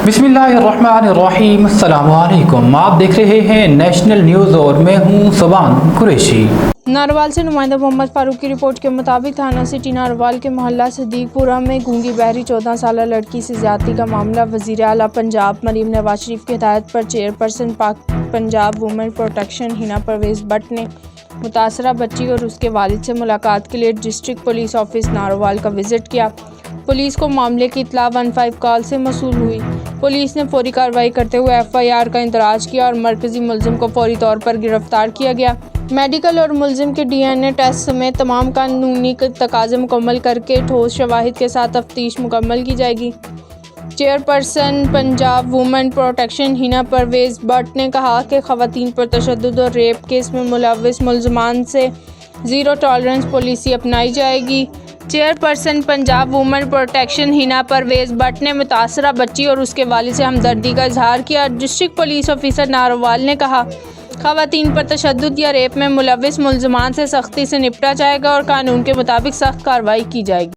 बिस्मिल्लाहिर्रहमानिर्रहीम। अस्सलाम वालेकुम। आप देख रहे हैं नेशनल न्यूज़ और मैं हूं सुबान कुरैशी। नारवाल से नुमाइंदा मोहम्मद फारूक की रिपोर्ट के मुताबिक थाना सिटी नारवाल के मोहल्ला सदीकपुरा में गूंगी बहरी 14 साल लड़की से ज्यादती का मामला वज़ीर आला पंजाब मरीम नवाज शरीफ की हिदायत पर chairperson Punjab women protection Hina Parvez Bhatt ने मुतासरा बच्ची और उसके वालिद से मुलाकात के लिए डिस्ट्रिक्ट पुलिस ऑफिस नारवाल का विजिट किया। पुलिस को मामले की इत्तला 15 कॉल से मौसूल हुई। पुलिस ने फौरी कार्रवाई करते हुए FIR का इंदराज किया और मरकजी मुलजिम को फौरी तौर पर गिरफ्तार किया गया। मेडिकल और मुलजिम के DNA टेस्ट समेत तमाम कानूनी तकाजे मुकम्मल करके ठोस शवाहिद के साथ तफ्तीश मुकम्मल की जाएगी। Chairperson Punjab women protection Hina Parvez Bhatt ने कहा कि ख़वातीन पर तशद्दुद और रेप केस में मुलव्विस मुलजमान से ज़ीरो टॉलरेंस पॉलिसी अपनाई जाएगी। Chairperson Punjab women protection Hina Parvez Bhatt ने मुतासरा बच्ची और उसके वालिद से हमदर्दी का इजहार किया। डिस्ट्रिक्ट पुलिस ऑफिसर नारोवाल ने कहा, ख़वातीन पर तशद्दुद या रेप में मुलव्विस मुलजमान से सख्ती से निपटा जाएगा और कानून के मुताबिक सख्त कार्रवाई की जाएगी।